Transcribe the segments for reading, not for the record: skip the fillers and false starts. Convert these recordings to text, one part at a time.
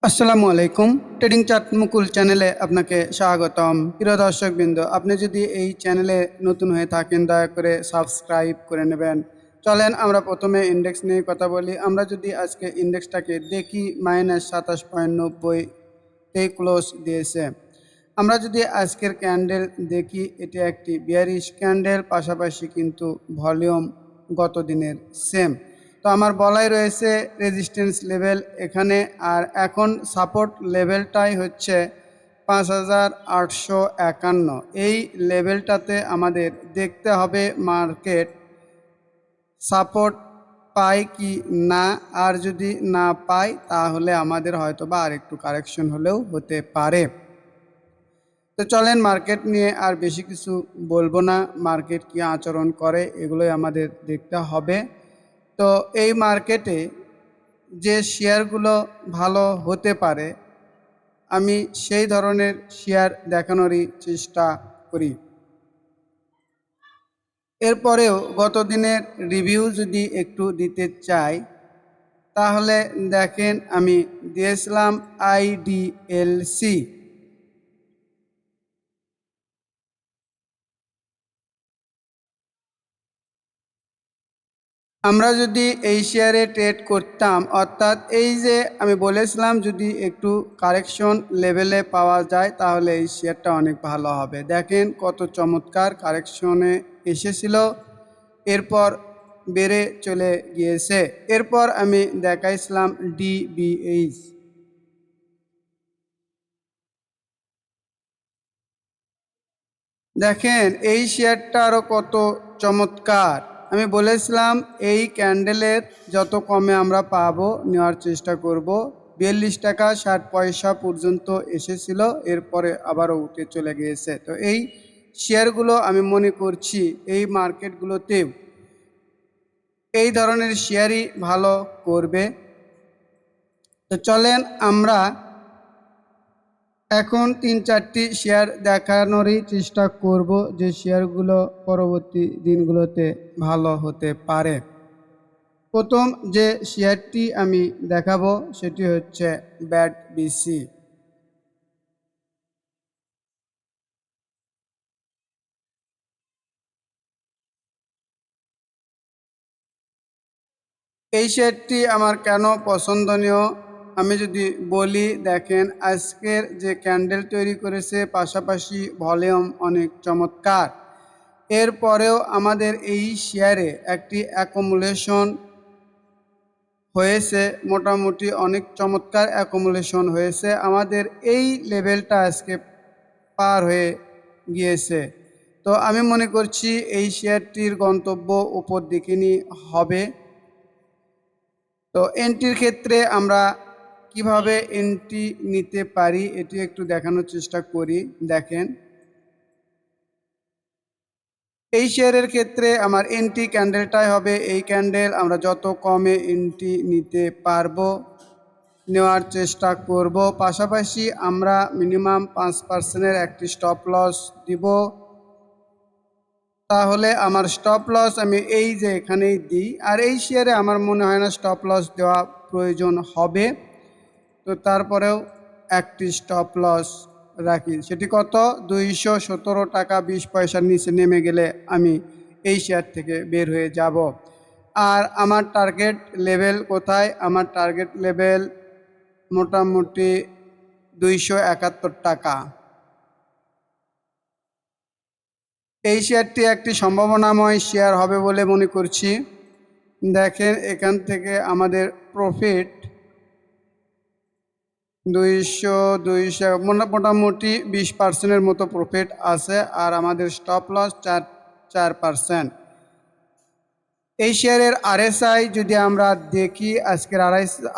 আসসালামু আলাইকুম। Trading chart মুকুল চ্যানেলে আপনাকে স্বাগতম। প্রিয় দর্শকবৃন্দ, আপনি যদি এই চ্যানেলে নতুন হয়ে থাকেন দয়া করে সাবস্ক্রাইব করে নেবেন। চলেন আমরা প্রথমে ইন্ডেক্স নিয়ে কথা বলি। আমরা যদি আজকে ইন্ডেক্সটাকে দেখি -27.90 ক্লোজ দিয়েছে। আমরা যদি আজকের ক্যান্ডেল দেখি, এটি একটি বিয়ারিশ ক্যান্ডেল, পাশাপাশি কিন্তু ভলিউম গত দিনের সেম। তো আমার বলাই রয়েছে রেজিস্ট্যান্স লেভেল এখানে, আর এখন সাপোর্ট লেভেলটাই হচ্ছে 5851। এই লেভেলটাতে আমাদের দেখতে হবে মার্কেট সাপোর্ট পায় কি না, আর যদি না পায় তাহলে আমাদের হয়তো বা আরেকটু কারেকশন হলেও হতে পারে। তো চলেন মার্কেট নিয়ে আর বেশি কিছু বলবো না, মার্কেট কি আচরণ করে এগুলোই আমাদের দেখতে হবে। তো এই মার্কেটে যে শেয়ারগুলো ভালো হতে পারে আমি সেই ধরনের শেয়ার দেখানোরই চেষ্টা করি। এরপরেও গত দিনের রিভিউ যদি একটু দিতে চাই তাহলে দেখেন আমি দিয়েছিলাম আইডিএলসি। আমরা যদি এই শেয়ারে ট্রেড করতাম, অর্থাৎ এই যে আমি বলেছিলাম যদি একটু কারেকশন লেভেলে পাওয়া যায় তাহলে এই শেয়ারটা অনেক ভালো হবে। দেখেন কত চমৎকার কারেকশনে এসেছিল, এরপর বেড়ে চলে গিয়েছে। এরপর আমি দেখাইছিলাম ডিবিএইচ। দেখেন এই শেয়ারটা আরও কত চমৎকার। আমি বলেছিলাম এই ক্যান্ডেলের যত কমে আমরা পাবো নেওয়ার চেষ্টা করব। 42 টাকা 60 পয়সা পর্যন্ত এসেছিল, এরপরে আবারও উঠে চলে গিয়েছে। তো এই শেয়ারগুলো আমি মনে করছি এই মার্কেটগুলোতে এই ধরনের শেয়ারই ভালো করবে। তো চলেন আমরা এখন 3-4টি শেয়ার দেখানোরই চেষ্টা করব যে শেয়ারগুলো পরবর্তী দিনগুলোতে ভালো হতে পারে। প্রথম যে শেয়ারটি আমি দেখাবো সেটি হচ্ছে ব্যাট বিসি। এই শেয়ারটি আমার কেন পছন্দনীয় আমি যদি বলি, দেখেন আজকের যে ক্যান্ডেল তৈরি করেছে, পাশাপাশি ভলিউম অনেক চমৎকার। এরপরেও আমাদের এই শেয়ারে একটি অ্যাকুমুলেশন হয়েছে, মোটামুটি অনেক চমৎকার অ্যাকুমুলেশন হয়েছে। আমাদের এই লেভেলটা আজকে পার হয়ে গিয়েছে। তো আমি মনে করছি এই শেয়ারটির গন্তব্য উপর দিকেই হবে। তো এন্ট্রির ক্ষেত্রে আমরা কিভাবে এন্ট্রি নিতে পারি এটি একটু দেখানোর চেষ্টা করি। দেখেন এই শেয়ারের ক্ষেত্রে আমার এন্ট্রি ক্যান্ডেলটাই হবে এই ক্যান্ডেল। আমরা যত কমে এন্ট্রি নিতে পারবো নেওয়ার চেষ্টা করব। পাশাপাশি আমরা মিনিমাম 5% একটি স্টপ লস দিব। তাহলে আমার স্টপ লস আমি এই যে এখানেই দিই, আর এই শেয়ারে আমার মনে হয় না স্টপ লস দেওয়া প্রয়োজন হবে। তো তারপরেও একটি স্টপ লস রাখি, সেটি কত 217 টাকা 20 পয়সার নিচে নেমে গেলে আমি এই শেয়ার থেকে বের হয়ে যাব। আর আমার টার্গেট লেভেল কোথায়? আমার টার্গেট লেভেল মোটামুটি 271 টাকা। এই শেয়ারটি একটি সম্ভাবনাময় শেয়ার হবে বলে মনে করছি। দেখেন এখান থেকে আমাদের প্রফিট 200 মোটামুটি 20%-এর মতো প্রফিট আছে, আর আমাদের স্টপ লস 4%। এই শেয়ারের আরএসআই যদি আমরা দেখি, আজকের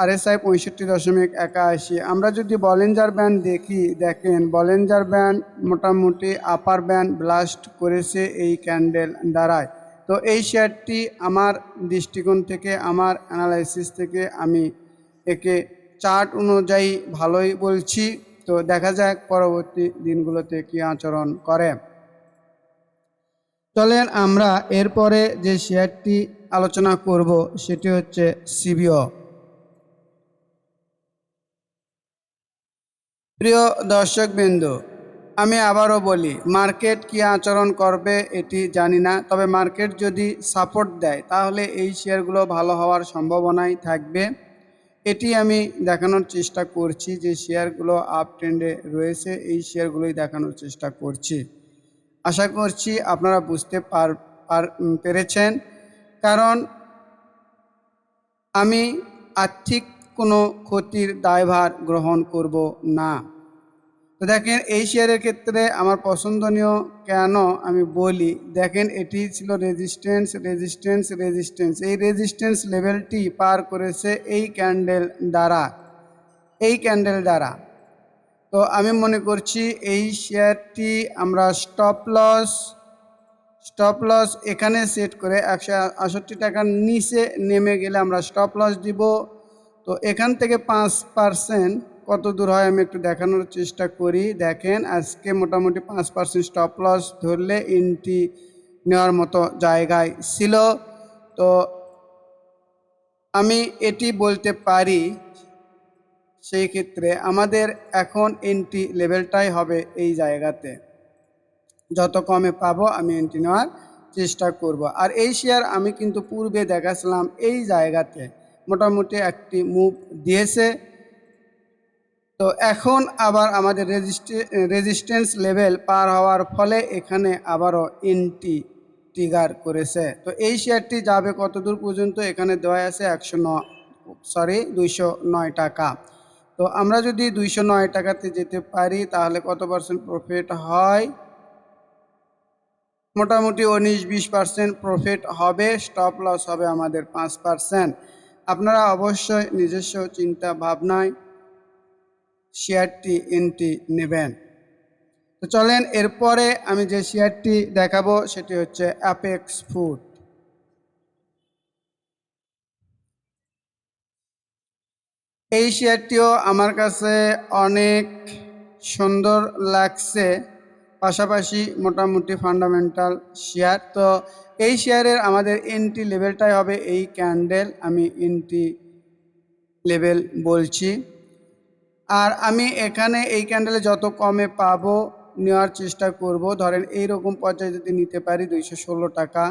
আরএসআই 65.81। আমরা যদি বলিঞ্জার ব্যান্ড দেখি, দেখেন বলিঞ্জার ব্যান্ড মোটামুটি আপার ব্যান্ড ব্লাস্ট করেছে এই ক্যান্ডেল দ্বারায়। তো এই শেয়ারটি আমার দৃষ্টিকোণ থেকে, আমার অ্যানালাইসিস থেকে আমি একে চার্ট অনুযায়ী ভালোই বলছি। তো দেখা যাক পরবর্তী দিনগুলোতে কী আচরণ করে। চলেন আমরা এরপরে যে শেয়ারটি আলোচনা করব সেটি হচ্ছে সিবিও। প্রিয় দর্শকবৃন্দ, আমি আবারও বলি, মার্কেট কী আচরণ করবে এটি জানি না, তবে মার্কেট যদি সাপোর্ট দেয় তাহলে এই শেয়ারগুলো ভালো হওয়ার সম্ভাবনাই থাকবে। এটি আমি দেখানোর চেষ্টা করছি যে শেয়ারগুলো আপ ট্রেন্ডে রয়েছে, এই শেয়ারগুলোই দেখানোর চেষ্টা করছি। আশা করছি আপনারা বুঝতে পেরেছেন, কারণ আমি আর্থিক কোনো ক্ষতির দায়ভার গ্রহণ করব না। তো দেখেন এই শেয়ারের ক্ষেত্রে আমার পছন্দনীয় কেন আমি বলি, দেখেন এটি ছিল রেজিস্ট্যান্স রেজিস্ট্যান্স রেজিস্ট্যান্স, এই রেজিস্ট্যান্স লেভেলটি পার করেছে এই ক্যান্ডেল দ্বারা। তো আমি মনে করছি এই শেয়ারটি আমরা স্টপ লস এখানে সেট করে 168 টাকার নিচে নেমে গেলে আমরা স্টপ লস দিব। তো এখান থেকে 5% কত দূর হয় আমি একটু দেখানোর চেষ্টা করি। দেখেন আজকে মোটামুটি 5% স্টপ লস ধরলে এন্ট্রি নেওয়ার মতো জায়গায় ছিল। তো আমি এটি বলতে পারি, সেই ক্ষেত্রে আমাদের এখন এন্ট্রি লেভেলটাই হবে এই জায়গাতে। যত কমে পাবো আমি এন্ট্রি নেওয়ার চেষ্টা করব। আর এই শেয়ার আমি কিন্তু পূর্বে দেখাছিলাম এই জায়গাতে মোটামুটি একটি মুভ দিয়েছে। তো এখন আবার আমাদের রেজিস্ট্যান্স লেভেল পার হওয়ার ফলে এখানে আবারও এন্ট্রি ট্রিগার করেছে। তো এই শেয়ারটি যাবে কত দূর পর্যন্ত, এখানে দেওয়া আছে 209 টাকা। তো আমরা যদি 209 টাকাতে যেতে পারি তাহলে কত পার্সেন্ট প্রফিট হয়, মোটামুটি 19-20% প্রফিট হবে। স্টপ লস হবে আমাদের 5%। আপনারা অবশ্যই নিজস্ব চিন্তা ভাবনায় শেয়ারটি এন্ট্রি নেবেন। তো চলেন এরপরে আমি যে শেয়ারটি দেখাবো সেটি হচ্ছে অ্যাপেক্স ফুড। এই শেয়ারটিও আমার কাছে অনেক সুন্দর লাগছে, পাশাপাশি মোটামুটি ফান্ডামেন্টাল শেয়ার। তো এই শেয়ারের আমাদের এন্ট্রি লেভেলটাই হবে এই ক্যান্ডেল, আমি এন্ট্রি লেভেল বলছি। আর আমি এখানে এই ক্যান্ডেলে যত কমে পাবো নেওয়ার চেষ্টা করব। ধরেন এইরকম পর্যায়ে যদি নিতে পারি 216 টাকা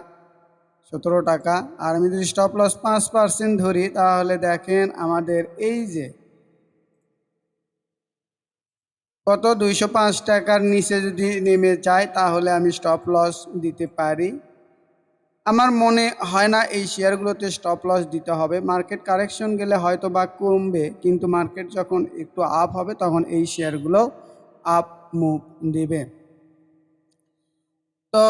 17 টাকা, আর আমি যদি স্টপ লস 5% ধরি তাহলে দেখেন আমাদের এই যে কত 205 টাকার নিচে যদি নেমে যায় তাহলে আমি স্টপ লস দিতে পারি। আমার মনে হয় না এই শেয়ারগুলোতে স্টপ লস দিতে হবে। মার্কেট কারেকশন গেলে হয়তো বা কমবে, কিন্তু মার্কেট যখন একটু আপ হবে তখন এই শেয়ারগুলো আপ মুভ দেবে। তো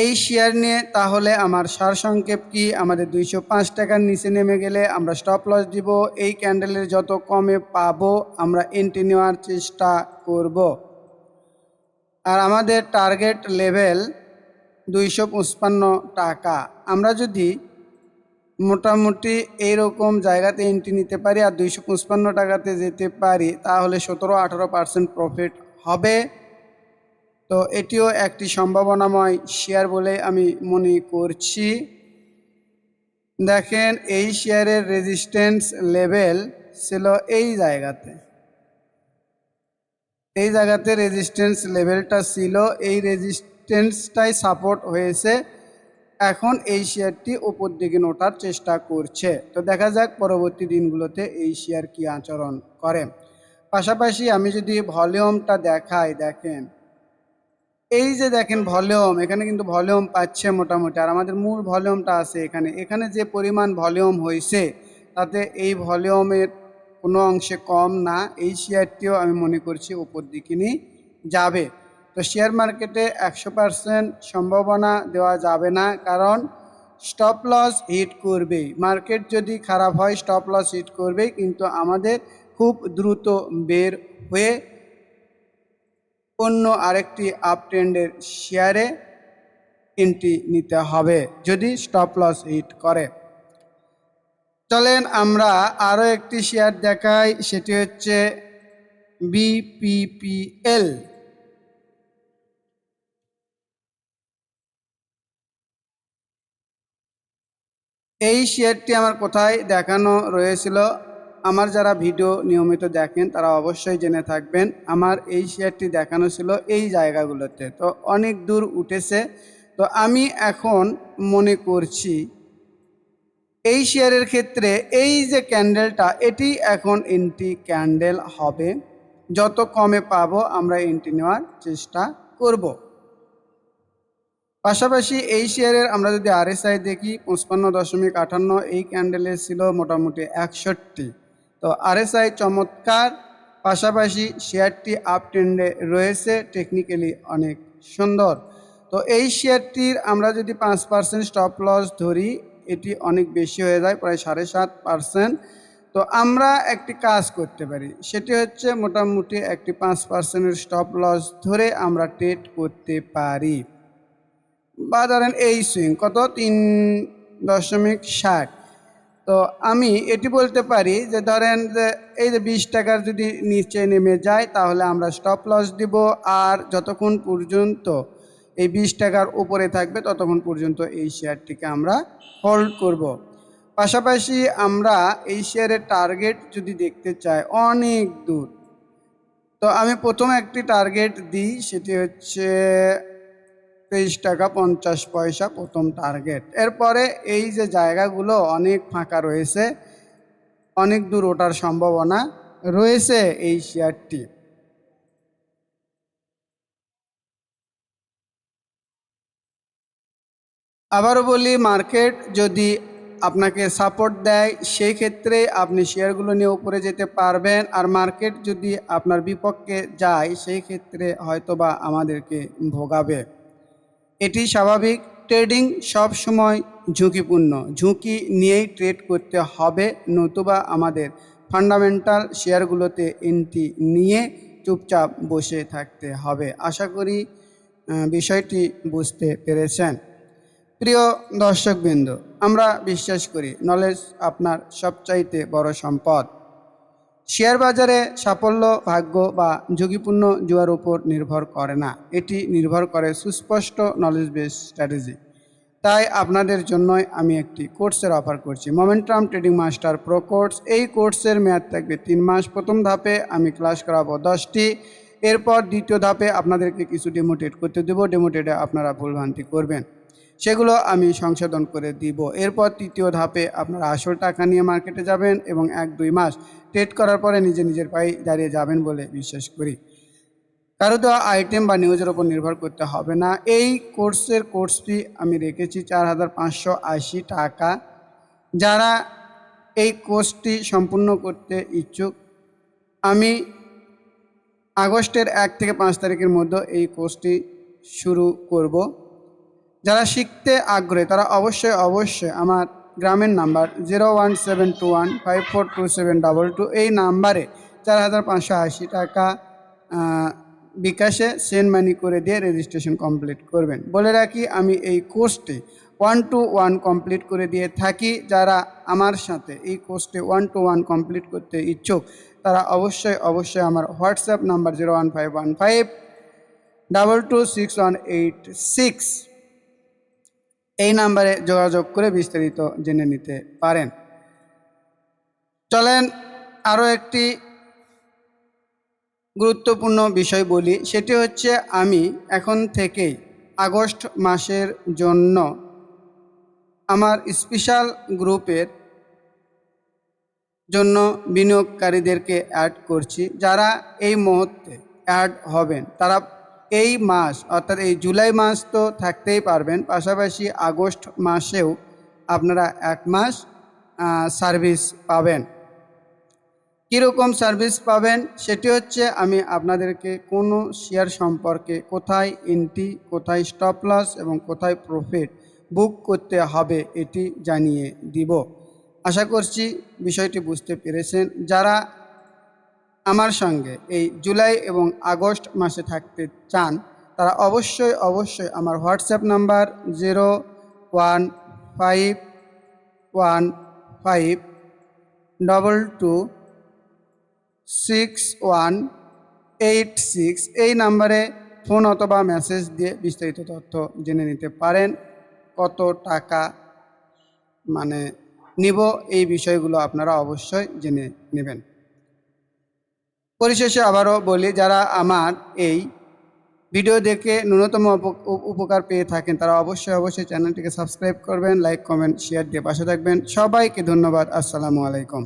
এই শেয়ার নিয়ে তাহলে আমার সারসংক্ষেপ কি, আমাদের 205 টাকার নিচে নেমে গেলে আমরা স্টপ লস দিব, এই ক্যান্ডেলের যত কমে পাবো আমরা এন্ট্রি নেওয়ার চেষ্টা করব। আর আমাদের টার্গেট লেভেল 255 টাকা। আমরা যদি মোটামুটি এইরকম জায়গাতে এন্ট্রি নিতে পারি আর 255 টাকাতে যেতে পারি তাহলে 17-18% প্রফিট হবে। তো এটিও একটি সম্ভাবনাময় শেয়ার বলে আমি মনে করছি। দেখেন এই শেয়ারের রেজিস্ট্যান্স লেভেল ছিল এই জায়গাতে রেজিস্ট্যান্স লেভেলটা ছিল, এই রেজিস্ট্যান্সটাই সাপোর্ট হয়েছে। এখন এই শেয়ারটি উপর দিকে ওঠার চেষ্টা করছে। তো দেখা যাক পরবর্তী দিনগুলোতে এই শেয়ার কি আচরণ করে। পাশাপাশি আমি যদি ভলিউমটা দেখাই, দেখেন এই যে দেখেন ভলিউম, এখানে কিন্তু ভলিউম পাচ্ছে মোটামুটি, আর আমাদের মূল ভলিউমটা আছে এখানে যে পরিমাণ ভলিউম হয়েছে তাতে এই ভলিউমের কোনো অংশে কম না। এই শেয়ারটিও আমি মনে করছি উপর দিকে নিয়ে যাবে। তো শেয়ার মার্কেটে 100% সম্ভাবনা দেওয়া যাবে না, কারণ স্টপ লস হিট করবেই। মার্কেট যদি খারাপ হয় স্টপ লস হিট করবেই, কিন্তু আমাদের খুব দ্রুত বের হয়ে অন্য আরেকটি আপ ট্রেন্ডের শেয়ারে এন্ট্রি নিতে হবে যদি স্টপ লস হিট করে। চলেন আমরা আরও একটি শেয়ার দেখাই, সেটি হচ্ছে বিপিপিএল। এই শেয়ারটি আমার কোথায় দেখানো রয়েছিল আমার যারা ভিডিও নিয়মিত দেখেন তারা অবশ্যই জেনে থাকবেন, আমার এই শেয়ারটি দেখানো ছিল এই জায়গাগুলোতে, তো অনেক দূর উঠেছে। তো আমি এখন মনে করছি এই শেয়ারের ক্ষেত্রে এই যে ক্যান্ডেলটা, এটি এখন এন্ট্রি ক্যান্ডেল হবে। যত কমে পাবো আমরা এন্ট্রি নেওয়ার চেষ্টা করব। পাশাপাশি এই শেয়ারের আমরা যদি আরএসআই দেখি 55.58, এই ক্যান্ডেলের ছিল মোটামুটি 61। তো আরএসআই চমৎকার, পাশাপাশি শেয়ারটি আপ ট্রেন্ডে রয়েছে, টেকনিক্যালি অনেক সুন্দর। তো এই শেয়ারটির আমরা যদি 5% স্টপ লস ধরি, এটি অনেক বেশি হয়ে যায়, প্রায় 7.5%। তো আমরা একটি কাজ করতে পারি, সেটি হচ্ছে মোটামুটি একটি 5%-এর স্টপ লস ধরে আমরা ট্রেড করতে পারি। বা ধরেন এই সুইং কত 3.60। তো আমি এটি বলতে পারি যে ধরেন যে এই যে 20 টাকার যদি নিচে নেমে যায় তাহলে আমরা স্টপ লস দিব, আর যতক্ষণ পর্যন্ত এই 20 টাকার উপরে থাকবে ততক্ষণ পর্যন্ত এই শেয়ারটিকে আমরা হোল্ড করব। পাশাপাশি আমরা এই শেয়ারের টার্গেট যদি দেখতে চাই অনেক দূর, তো আমি প্রথম একটি টার্গেট দিই, সেটি হচ্ছে 23.50 টাকা প্রথম টার্গেট। এরপরে এই যে জায়গাগুলো অনেক ফাঁকা রয়েছে, অনেক দূর ওঠার সম্ভাবনা রয়েছে এই শেয়ারটি। আবারও বলি, মার্কেট যদি আপনাকে সাপোর্ট দেয় সেই ক্ষেত্রে আপনি শেয়ারগুলো নিয়ে উপরে যেতে পারবেন, আর মার্কেট যদি আপনার বিপক্ষে যায় সেই ক্ষেত্রে হয়তোবা আমাদেরকে ভোগাবে। এটি স্বাভাবিক, ট্রেডিং সব সময় ঝুঁকিপূর্ণ, ঝুঁকি নিয়েই ট্রেড করতে হবে, নতুবা আমাদের ফান্ডামেন্টাল শেয়ারগুলোতে এন্ট্রি নিয়ে চুপচাপ বসে থাকতে হবে। আশা করি বিষয়টি বুঝতে পেরেছেন। প্রিয় দর্শকবৃন্দ, আমরা বিশ্বাস করি নলেজ আপনার সবচাইতে বড় সম্পদ। শেয়ার বাজারে সাফল্য ভাগ্য বা ঝুঁকিপূর্ণ জুয়ার উপর নির্ভর করে না, এটি নির্ভর করে সুস্পষ্ট নলেজ বেস স্ট্র্যাটেজি। তাই আপনাদের জন্যই আমি একটি কোর্সের অফার করছি, momentum trading master pro course. এই কোর্সের মেয়াদ থাকবে 3 মাস। প্রথম ধাপে আমি ক্লাস করাবো 10টি, এরপর দ্বিতীয় ধাপে আপনাদেরকে কিছু ডেমো ট্রেড করতে দেবো, ডেমো ট্রেডে আপনারা ভুলভ্রান্তি করবেন, সেগুলো আমি সংশোধন করে দিব। এরপর তৃতীয় ধাপে আপনারা আসল টাকা নিয়ে মার্কেটে যাবেন এবং 1-2 মাস ট্রেড করার পরে নিজের পায়ে দাঁড়িয়ে যাবেন বলে বিশ্বাস করি। কারো দেওয়া আইটেম বা নিউজের ওপর নির্ভর করতে হবে না। এই কোর্সের কোর্স ফি আমি রেখেছি 4,580 টাকা। যারা এই কোর্সটি সম্পূর্ণ করতে ইচ্ছুক, আমি আগস্টের 1 থেকে 5 তারিখের মধ্যে এই কোর্সটি শুরু করব। যারা শিখতে আগ্রহী তারা অবশ্যই আমার গ্রামের নাম্বার 01721542722, এই নাম্বারে 4,580 টাকা বিকাশে সেন্ড মানি করে দিয়ে রেজিস্ট্রেশন কমপ্লিট করবেন। বলে রাখি, আমি এই কোর্সটি 1-to-1 কমপ্লিট করে দিয়ে থাকি। যারা আমার সাথে এই কোর্সটি 1-to-1 কমপ্লিট করতে ইচ্ছুক তারা অবশ্যই আমার হোয়াটসঅ্যাপ নাম্বার 01515226186 এই নাম্বারে যোগাযোগ করে বিস্তারিত জেনে নিতে পারেন। চলেন আরও একটি গুরুত্বপূর্ণ বিষয় বলি, সেটি হচ্ছে আমি এখন থেকেই আগস্ট মাসের জন্য আমার স্পেশাল গ্রুপের জন্য বিনিয়োগকারীদেরকে অ্যাড করছি। যারা এই মুহূর্তে অ্যাড হবেন তারা এই মাস অর্থাৎ এই জুলাই মাস তো থাকতেই পারবেন, পাশাপাশি আগস্ট মাসেও আপনারা 1 মাস সার্ভিস পাবেন। কীরকম সার্ভিস পাবেন সেটি হচ্ছে আমি আপনাদেরকে কোনো শেয়ার সম্পর্কে কোথায় এন্ট্রি, কোথায় স্টপ লস এবং কোথায় প্রফিট বুক করতে হবে এটি জানিয়ে দিব। আশা করছি বিষয়টি বুঝতে পেরেছেন। যারা আমার সঙ্গে এই জুলাই এবং আগস্ট মাসে থাকতে চান তারা অবশ্যই আমার হোয়াটসঅ্যাপ নাম্বার 01515226186 এই নাম্বারে ফোন অথবা মেসেজ দিয়ে বিস্তারিত তথ্য জেনে নিতে পারেন। কত টাকা নিব এই বিষয়গুলো আপনারা অবশ্যই জেনে নেবেন। পরিশেষে আবারও বলি, যারা আমার এই ভিডিও দেখে ন্যূনতম উপকার পেয়ে থাকেন তারা অবশ্যই চ্যানেলটিকে সাবস্ক্রাইব করবেন, লাইক কমেন্ট শেয়ার দিয়ে পাশে থাকবেন। সবাইকে ধন্যবাদ। আসসালামু আলাইকুম।